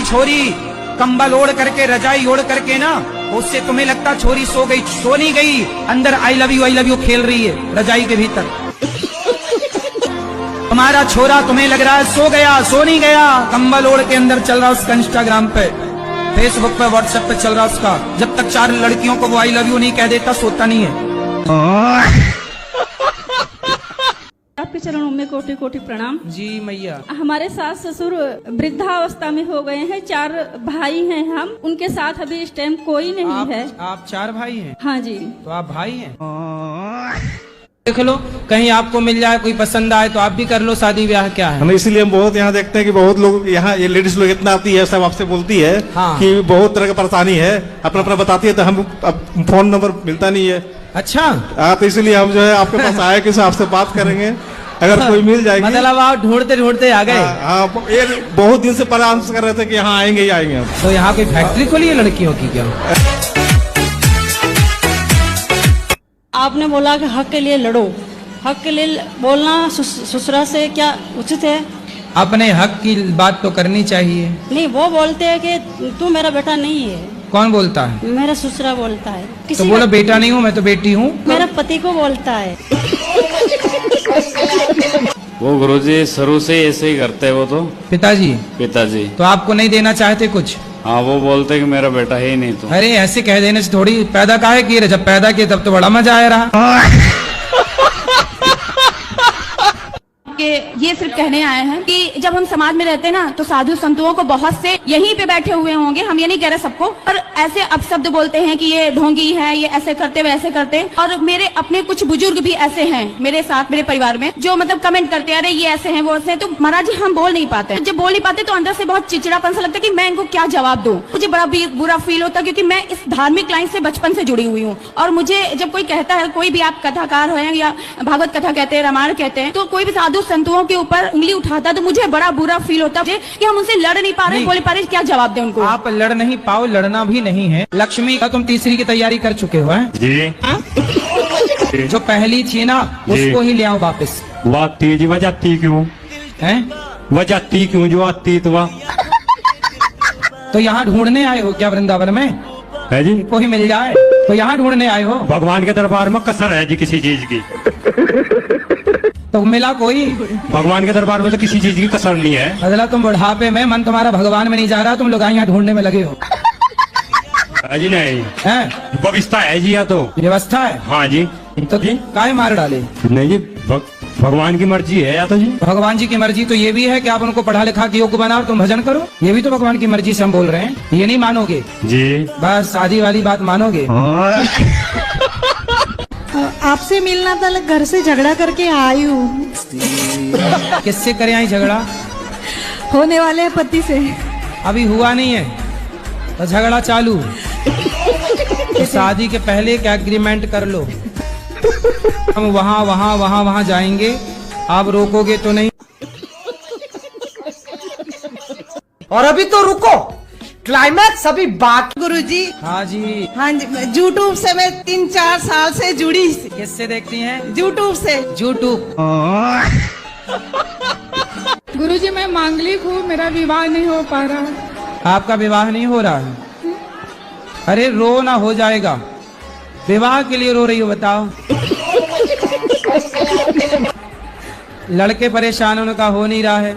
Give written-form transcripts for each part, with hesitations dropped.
छोरी कंबल ओढ़ करके रजाई ओढ़ करके ना, उससे तुम्हें लगता छोरी सो गई, सो नहीं गई, अंदर आई लव यू खेल रही है रजाई के भीतर। तुम्हारा छोरा तुम्हें लग रहा है सो गया, सो नहीं गया, कंबल ओढ़ के अंदर चल रहा उसका इंस्टाग्राम पे, फेसबुक पे, व्हाट्सएप पे चल रहा उसका। जब तक 4 लड़कियों को वो आई लव यू नहीं कह देता सोता नहीं है। आपके चरणों में कोटि कोटि प्रणाम। जी मैया। हमारे सास ससुर वृद्धावस्था में हो गए हैं, 4 भाई हैं हम, उनके साथ अभी इस टाइम कोई नहीं है। आप 4 भाई हैं? हाँ जी। तो आप भाई हैं? देख लो कहीं आपको मिल जाए, कोई पसंद आए तो आप भी कर लो शादी ब्याह। क्या है, हम इसीलिए हम बहुत यहाँ देखते हैं कि बहुत लोग यहाँ ये लेडीज लोग इतना आती है, सब आपसे बोलती है हाँ। कि बहुत तरह की परेशानी है, अपना अपना बताती है, तो हम अब फोन नंबर मिलता नहीं है। अच्छा तो इसलिए हम जो है आपके पास आए कि आपसे बात करेंगे, अगर कोई मिल जाएगी। मतलब आप ढूंढते ढूंढते आ गए? हाँ, ये बहुत दिन से परेशान कर रहे थे कि यहाँ आएंगे ही आएंगे हम। तो यहाँ कोई फैक्ट्री खोली है लड़कियों की क्या? आपने बोला कि हक के लिए लड़ो, हक के लिए बोलना ससुरा से क्या उचित है? अपने हक की बात तो करनी चाहिए। नहीं, वो बोलते हैं कि तू मेरा बेटा नहीं है। कौन बोलता है? मेरा ससुरा बोलता है। तो बोलो बेटा नहीं हूँ मैं तो बेटी हूँ। मेरा पति को बोलता है। वो गुरुजी शुरू से ऐसे ही करते हैं वो तो। पिताजी तो आपको नहीं देना चाहते कुछ? हाँ, वो बोलते हैं कि मेरा बेटा है ही नहीं। तो अरे ऐसे कह देने से थोड़ी, पैदा काहे किए रे? जब पैदा किए तब तो बड़ा मजा आया रहा। कि ये सिर्फ कहने आए हैं कि जब हम समाज में रहते हैं ना, तो साधु संतों को बहुत से यहीं पे बैठे हुए होंगे, हम ये नहीं कह रहे सबको, पर ऐसे अपशब्द बोलते हैं कि ये ढोंगी है, ये ऐसे करते वैसे करते। और मेरे अपने कुछ बुजुर्ग भी ऐसे हैं मेरे साथ, मेरे परिवार में, जो मतलब कमेंट करते हैं, अरे ये ऐसे हैं, वो ऐसे हैं। तो महाराज जी हम बोल नहीं पाते, जब बोल नहीं पाते तो अंदर से बहुत चिड़चिड़ापन सा लगता है कि मैं इनको क्या जवाब दूं। मुझे बड़ा बुरा फील होता है, क्योंकि मैं इस धार्मिक लाइन से बचपन से जुड़ी हुई हूँ। और मुझे जब कोई कहता है, कोई भी आप कथाकार हो या भागवत कथा कहते हैं, रामायण कहते हैं, तो कोई भी साधु संतों के ऊपर उंगली उठाता तो मुझे बड़ा बुरा फील होता है कि हम उनसे लड़ नहीं पा रहे, बोल पा रहे, क्या जवाब दें उनको? आप लड़ नहीं पाओ, लड़ना भी नहीं है। लक्ष्मी का तुम तीसरी की तैयारी कर चुके हो हैं? जी। जो पहली थी ना उसको ही ले आओ वापस। वो आती जी, वह आती क्यों हैं? वह आती क्यों जो आती तो वह। तो यहाँ ढूंढने आए हो क्या वृंदावन में? है जी। कोई मिल जाए तो यहाँ ढूंढने आए हो? भगवान के दरबार में कसर है जी किसी चीज की। तो मिला कोई? भगवान के दरबार में तो किसी चीज की कसर नहीं है। अगला तुम बुढ़ापे में, मन तुम्हारा भगवान में नहीं जा रहा, तुम लोग यहाँ ढूंढने में लगे हो। जी नहीं हैं? व्यवस्था है जी, या तो व्यवस्था है। हाँ जी। तो काहे मार डाले? नहीं जी, भगवान की मर्जी है, या तो जी। भगवान जी की मर्जी तो ये भी है कि आप उनको पढ़ा लिखा के योग्य बनाओ, तुम भजन करो। ये भी तो भगवान की मर्जी से हम बोल रहे हैं, ये नहीं मानोगे? जी बस शादी वाली बात मानोगे? आपसे मिलना था, घर से झगड़ा करके आई हूँ। किससे करे आई झगड़ा? होने वाले पति से। अभी हुआ नहीं है तो झगड़ा चालू। तो शादी के पहले एक एग्रीमेंट कर लो, हम वहाँ जाएंगे, आप रोकोगे तो नहीं। और अभी तो रुको, क्लाइमैक्स अभी बाकी। गुरुजी। हाँ जी। हाँ जी, यूट्यूब से मैं 3-4 साल से जुड़ी। किससे देखती हैं? यूट्यूब से। यूट्यूब। गुरुजी मैं मांगलिक हूँ, मेरा विवाह नहीं हो पा रहा। आपका विवाह नहीं हो रहा है? अरे रो ना, हो जाएगा। विवाह के लिए रो रही हो बताओ? लड़के परेशान, उनका हो नहीं रहा है।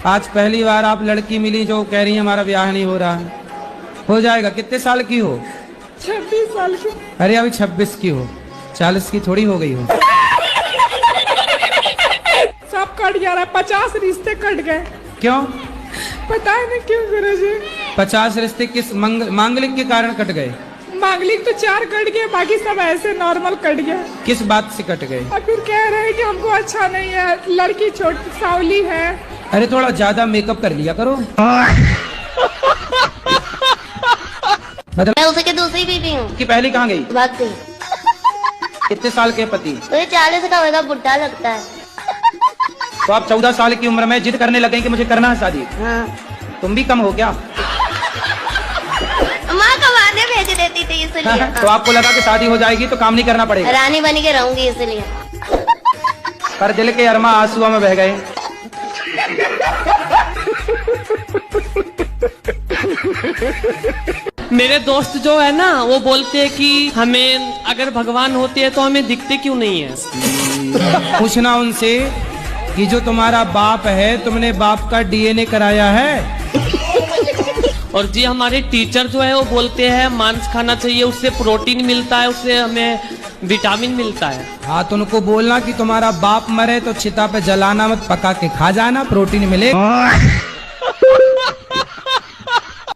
आज पहली बार आप लड़की मिली जो कह रही है हमारा ब्याह नहीं हो रहा है। हो जाएगा। कितने साल की हो? 26 साल की। अरे अभी 26 की हो, 40 की थोड़ी हो गई हो। सब कट गया, 50 रिश्ते कट गए। क्यों? पता नहीं क्यों गुरुजी। 50 रिश्ते किस मांगलिक के कारण कट गए? मांगलिक तो 4 कट गए, बाकी सब ऐसे नॉर्मल कट गया। किस बात से कट गए? और फिर कह रहे हैं कि हमको अच्छा नहीं है, लड़की छोटी सावली है। अरे थोड़ा ज्यादा मेकअप कर लिया करो। मैं उसे की दूसरी बीवी हूँ। कि पहली कहाँ गई? भाग गई। कितने साल के पति? तो 40 का होगा, बुढ़ा लगता है। तो आप 14 साल की उम्र में जिद करने लगे कि मुझे करना है शादी। हाँ। तुम भी कम हो क्या? माँ कमाने भेज देती थी इसलिए। तो आपको लगा कि शादी हो जाएगी तो काम नहीं करना पड़ेगा? रानी बनी के रहूंगी इसलिए। पर दिल के अरमा आंसुओं में बह गए। मेरे दोस्त जो है ना वो बोलते हैं कि हमें अगर भगवान होते हैं तो हमें दिखते क्यों नहीं है। पूछना उनसे कि जो तुम्हारा बाप है तुमने बाप का डीएनए कराया है? और जी हमारे टीचर जो है वो बोलते हैं मांस खाना चाहिए, उससे प्रोटीन मिलता है, उससे हमें विटामिन मिलता है। हाँ तो उनको बोलना कि तुम्हारा बाप मरे तो चिता पे जलाना मत, पका के खा जाना, प्रोटीन मिले।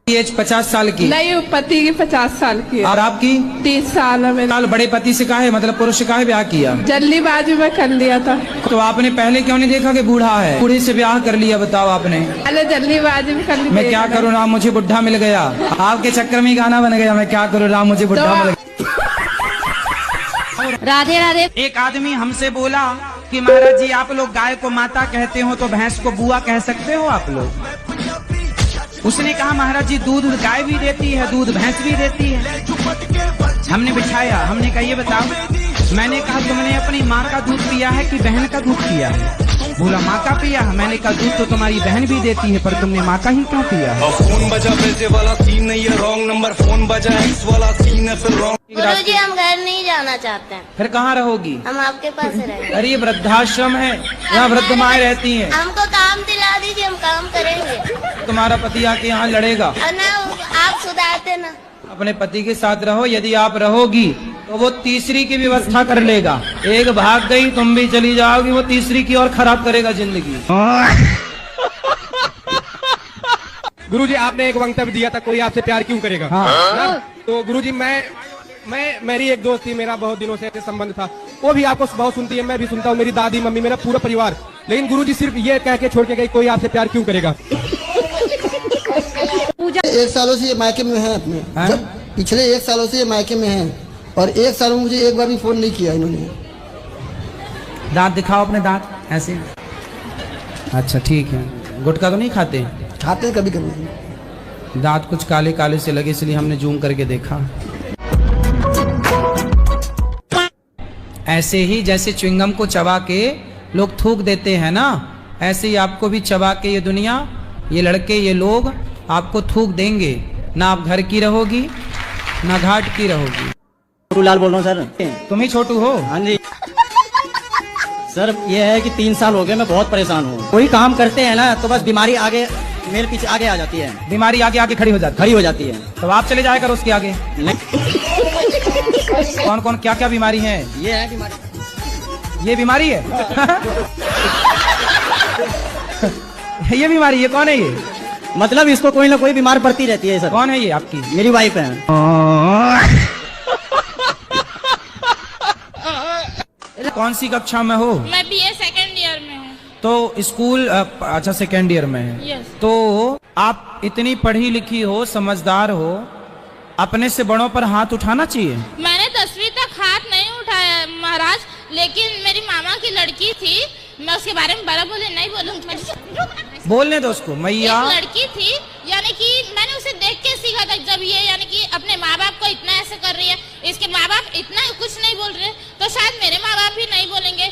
एज 50 साल की नहीं, पति की 50 साल की है। और आपकी 30 साल है। साल बड़े पति से काहे, मतलब पुरुष से काहे ब्याह किया? जल्दीबाजी में कर लिया था। तो आपने पहले क्यों नहीं देखा कि बूढ़ा है? बूढ़े से ब्याह कर लिया, बताओ आपने। पहले जल्दीबाजी में कर लिया। मैं क्या करूँ राम, मुझे बुढ़ा मिल गया। आपके चक्कर में गाना बन गया, मैं क्या करूँ राम, मुझे बुढ़ा मिल गया। राधे राधे। एक आदमी हमसे बोला कि महाराज जी आप लोग गाय को माता कहते हो तो भैंस को बुआ कह सकते हो आप लोग? उसने कहा महाराज जी दूध गाय भी देती है, दूध भैंस भी देती है। हमने बिठाया, हमने कहा ये बताओ। मैंने कहा तुमने अपनी माँ का दूध पिया है कि बहन का दूध पिया है? बोला माँ का पिया है। मैंने कहा दूध तो तुम्हारी बहन भी देती है, पर तुमने माँ का ही क्यों पिया है? फोन बजा पैसे वाला सीन नहीं है, रॉन्ग नंबर। फोन बजा एक्स वाला सीन है, फिर रॉन्ग। गुरुजी हम घर नहीं जाना चाहते हैं। फिर कहाँ रहोगी? हम आपके पास रहेंगे। अरे ये वृद्धाश्रम है, यहाँ वृद्ध माएँ रहती हैं। हमको काम दिला दीजिए, हम काम करेंगे। तुम्हारा पति आके यहाँ लड़ेगा और ना आप सुधारते ना। अपने पति के साथ रहो, यदि आप रहोगी तो वो तीसरी की व्यवस्था कर लेगा। एक भाग गई तुम भी चली जाओगी, वो तीसरी की और खराब करेगा जिंदगी। गुरुजी आपने एक वक्तव्य दिया था, कोई आपसे प्यार क्यों करेगा? हाँ। तो गुरुजी मेरी एक दोस्त थी, मेरा बहुत दिनों से ऐसे संबंध था, वो भी आपको बहुत सुनती है, मैं भी सुनता हूँ, मेरी दादी मम्मी मेरा पूरा परिवार। लेकिन गुरुजी सिर्फ ये कह के छोड़ के गई, कोई आपसे प्यार क्यों करेगा? 1 सालों से ये मायके में है अपने, जब पिछले 1 सालों से ये मायके में है, और 1 साल में मुझे एक बार भी फोन नहीं किया इन्होंने। दांत दिखाओ अपने, दांत ऐसे। अच्छा ठीक है। गुटखा तो नहीं खाते? खाते हैं कभी कभी। दांत कुछ काले काले से लगे, इसलिए हमने जूम करके देखा। ऐसे ही जैसे च्युइंगम को चबा के लोग थूक देते हैं ना, ऐसे ही आपको भी चबा के ये दुनिया, ये लड़के, ये लोग आपको थूक देंगे। ना आप घर की रहोगी ना घाट की रहोगी। छोटू लाल बोल रहा हूँ सर। तुम ही छोटू हो? हाँ जी सर, ये है कि 3 साल हो गए मैं बहुत परेशान हूँ। कोई काम करते हैं ना तो बस बीमारी आगे मेरे पीछे आगे आ जाती है। बीमारी आगे आगे खड़ी हो जाती है। तो आप चले जाया करो उसके आगे। कौन कौन क्या क्या बीमारी है? ये है बीमारी। ये बीमारी है? ये बीमारी, ये कौन है ये? मतलब इसको कोई ना कोई बीमार पड़ती रहती है सर। कौन है ये आपकी? मेरी वाइफ है। कौन सी कक्षा में हो? मैं बीए सेकंड ईयर में हूँ। तो स्कूल अच्छा सेकेंड ईयर में है। यस। तो आप इतनी पढ़ी लिखी हो, समझदार हो, अपने से बड़ों पर हाथ उठाना चाहिए। मैंने 10वीं तक हाथ नहीं उठाया महाराज, लेकिन मेरी मामा की लड़की थी, मैं उसके बारे में बड़ा बोले नहीं बोलूंगी। बोलने दो उसको। मैया एक लड़की थी, यानी कि मैंने उसे देख के सीखा था। जब ये यानी कि अपने माँ बाप को इतना ऐसे कर रही है, इसके माँ बाप इतना कुछ नहीं बोल रहे, तो शायद मेरे माँ बाप भी नहीं बोलेंगे।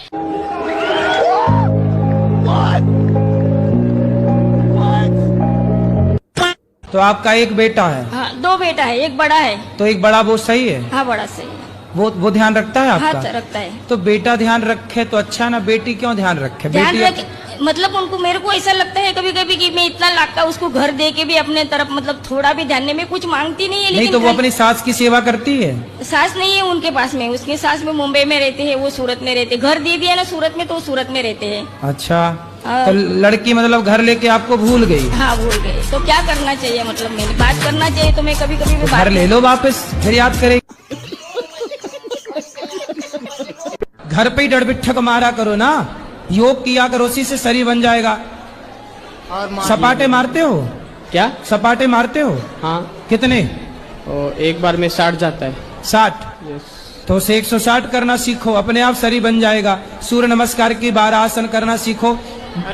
तो आपका एक बेटा है? हाँ 2 बेटा है, एक बड़ा है। तो एक बड़ा वो सही है? हाँ बड़ा सही है। वो ध्यान रखता है आपका? हाँ रखता है। तो बेटा ध्यान रखे तो अच्छा ना, बेटी क्यों ध्यान रखे? बेटी मतलब उनको, मेरे को ऐसा लगता है कभी कभी कि मैं इतना लाख का उसको घर दे के भी अपने तरफ मतलब थोड़ा भी ध्यान में कुछ मांगती नहीं है। नहीं तो वो अपनी सास की सेवा करती है? सास नहीं है उनके पास में, उसके सास में मुंबई में रहते हैं, वो सूरत में रहते। घर दे दिया ना सूरत में, तो वो सूरत में रहते हैं। अच्छा। तो लड़की मतलब घर लेके आपको भूल गई? हाँ भूल गई। तो क्या करना चाहिए, मतलब मैंने बात करना चाहिए, तो मैं कभी कभी घर ले लो वापस, फिर याद करेगी। घर पे ही डरबिट्ठक मारा करो ना, योग किया करो, उसी से शरीर बन जाएगा। सपाटे मारते हो क्या? सपाटे मारते हो? हाँ। कितने? एक बार में 60 जाता है। 60? तो उसे 160 करना सीखो, अपने आप शरीर बन जाएगा। सूर्य नमस्कार की 12 आसन करना सीखो,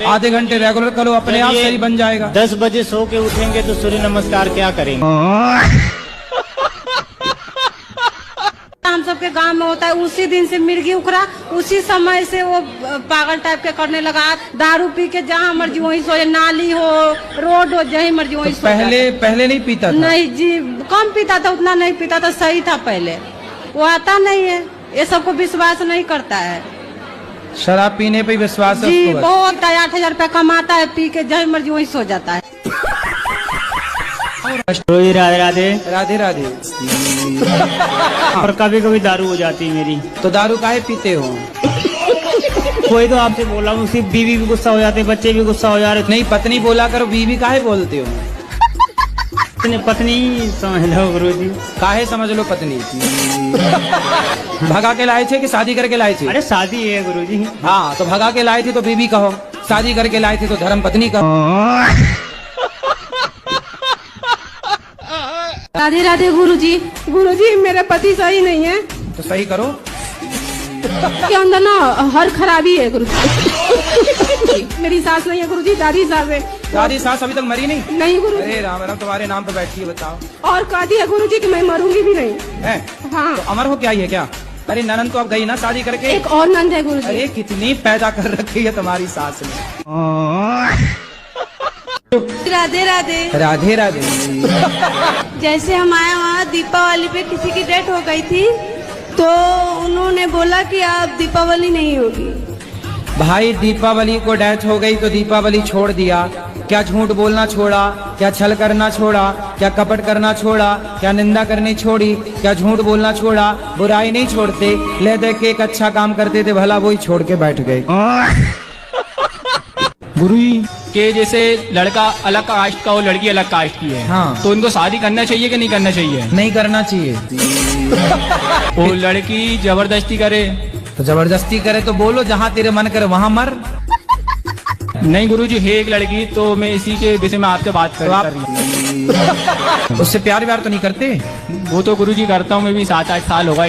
आधे घंटे रेगुलर करो, अपने आप शरीर बन जाएगा। 10 बजे सो के उठेंगे तो सूर्य नमस्कार क्या करेंगे? हम सबके आपके गांव में होता है, उसी दिन से मिर्गी उखड़ा, उसी समय से वो पागल टाइप के करने लगा। दारू पी के जहाँ मर्जी वहीं सो जाए, नाली हो रोड हो जहीं मर्जी वहीं सो जाए। पहले नहीं पीता था? नहीं जी, कम पीता था, उतना नहीं पीता था, सही था पहले। वो आता नहीं है, ये सबको विश्वास नहीं करता है। शराब पीने पे विश्वास है जी, बहुत 8,000 रुपया कमाता है, पी के जहाँ मर्जी वहीं सो जाता है। राधे राधे राधे राधे। और कभी कभी दारू हो जाती है मेरी। तो दारू काहे पीते हो? कोई तो आपसे बोला हूँ, सिर्फ बीवी भी गुस्सा हो जाते, बच्चे भी गुस्सा हो जा रहे। नहीं, पत्नी बोला करो, बीवी काहे बोलते हो? पत्नी समझ लो गुरुजी। काहे समझ लो पत्नी? भगा के लाए थे कि शादी करके लाए थे? अरे शादी है गुरुजी। हाँ, तो भगा के लाए थे तो बीवी कहो, शादी करके लाए थे तो धर्म पत्नी कहो। राधे राधे गुरुजी। गुरुजी मेरे पति सही नहीं है। तो सही करो। के अंदर ना हर खराबी है गुरुजी। मेरी सास नहीं है गुरुजी, दादी सास है। दादी सास अभी तक मरी नहीं? नहीं गुरुजी। अरे राम राम, तुम्हारे नाम पे बैठी है, बताओ। और कहती है गुरुजी कि मैं मरूंगी भी नहीं है। हाँ। तो अमर हो क्या ये क्या? अरे ननद तो अब गई ना शादी करके। एक और नंद है गुरुजी। अरे कितनी पैदा कर रखी है तुम्हारी सास ने। राधे राधे। राधे राधे। जैसे हम आए वहाँ दीपावली पे किसी की डेथ हो गई थी, तो उन्होंने बोला कि आप दीपावली नहीं होगी। भाई दीपावली को डेथ हो गई तो दीपावली छोड़ दिया? क्या झूठ बोलना छोड़ा? क्या छल करना छोड़ा? क्या कपट करना छोड़ा? क्या निंदा करनी छोड़ी? क्या झूठ बोलना छोड़ा? बुराई नहीं छोड़ते, ले दे के एक अच्छा काम करते थे, भला वही छोड़ के बैठ गए। गुरुजी के जैसे लड़का अलग कास्ट का और लड़की अलग कास्ट की है, हाँ। तो इनको शादी करना चाहिए कि नहीं करना चाहिए? नहीं करना चाहिए। वो लड़की जबरदस्ती करे तो जबरदस्ती करे तो बोलो, जहाँ तेरे मन करे वहाँ मर। नहीं गुरुजी, है एक लड़की, तो मैं इसी के विषय में आपसे बात कर रही हूँ। उससे प्यार व्यार तो नहीं करते? वो तो गुरुजी करता हूँ, मैं भी 7-8 साल होगा।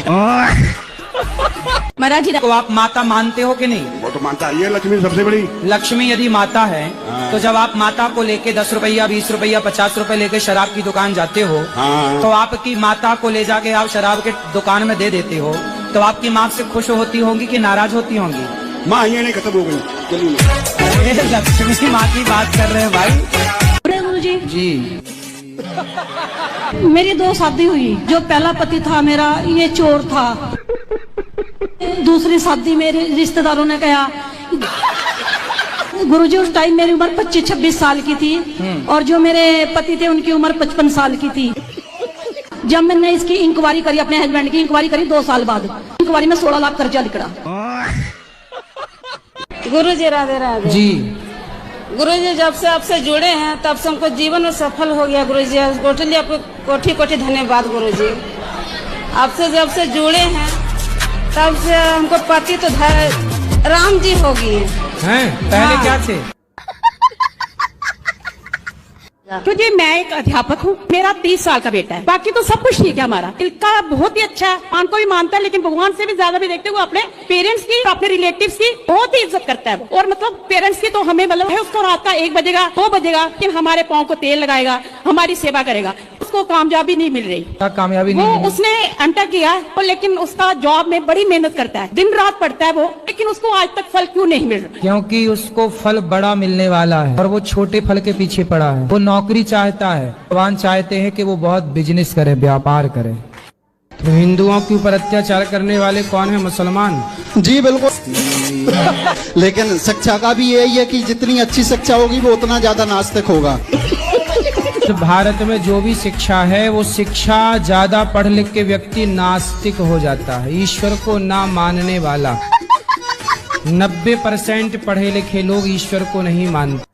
महाराज जी को आप माता मानते हो कि नहीं? वो तो मानता है, लक्ष्मी सबसे बड़ी। लक्ष्मी यदि माता है तो जब आप माता को लेके 10 रुपया 20 रुपया 50 रुपए लेके शराब की दुकान जाते हो, तो आपकी माता को ले जाके आप शराब के दुकान में दे देते हो, तो आपकी माँ से खुश होती होंगी कि नाराज होती होंगी? माँ ये नहीं खत्म हो गई। चलिए लक्ष्मी माँ की बात कर रहे हैं भाई। गुरुजी जी, मेरी 2 शादी हुई। जो पहला पति था मेरा, ये चोर था। दूसरी शादी मेरे रिश्तेदारों ने कहा। गुरुजी उस टाइम मेरी उम्र 25-26 साल की थी, और जो मेरे पति थे उनकी उम्र 55 साल की थी। जब मैंने इसकी इंक्वायरी करी, अपने हस्बैंड की इंक्वायरी करी 2 साल बाद, इंक्वायरी में 16 लाख कर्जा निकला। गुरुजी राधे राधे जी। गुरुजी जब से आपसे जुड़े हैं तब से हमको जीवन में सफल हो गया गुरुजी। टोटली आपको कोटि कोटि धन्यवाद गुरुजी। आपसे जब से जुड़े हैं तब से हमको पति तो राम जी हो गए हैं। पहले क्या थे? तो जी मैं एक अध्यापक हूँ, मेरा 30 साल का बेटा है, बाकी तो सब कुछ ठीक है हमारा। इनका बहुत ही अच्छा है, भगवान को भी मानता है, लेकिन भगवान से भी ज्यादा भी देखते हुए अपने पेरेंट्स की, अपने रिलेटिव्स की बहुत ही इज्जत करता है। और मतलब पेरेंट्स की तो हमें मतलब है, उसको रात का 1 बजेगा 2 बजेगा कि हमारे पाँव को तेल लगाएगा, हमारी सेवा करेगा। उसको कामयाबी नहीं मिल रही। क्या कामयाबी नहीं वो मिली? उसने एंटर किया है, और लेकिन उसका जॉब में बड़ी मेहनत करता है, दिन रात पढ़ता है वो, लेकिन उसको आज तक फल क्यों नहीं मिल रहा? क्योंकि उसको फल बड़ा मिलने वाला है और वो छोटे फल के पीछे पड़ा है। वो नौकरी चाहता है, भगवान चाहते हैं कि वो बहुत बिजनेस करे, व्यापार करे। तो हिंदुओं के ऊपर अत्याचार करने वाले कौन है? मुसलमान। जी बिल्कुल। लेकिन शिक्षा का भी यही है कि जितनी अच्छी शिक्षा होगी वो उतना ज्यादा नास्तिक होगा। भारत में जो भी शिक्षा है, वो शिक्षा ज्यादा पढ़ लिख के व्यक्ति नास्तिक हो जाता है, ईश्वर को ना मानने वाला। 90% पढ़े लिखे लोग ईश्वर को नहीं मानते।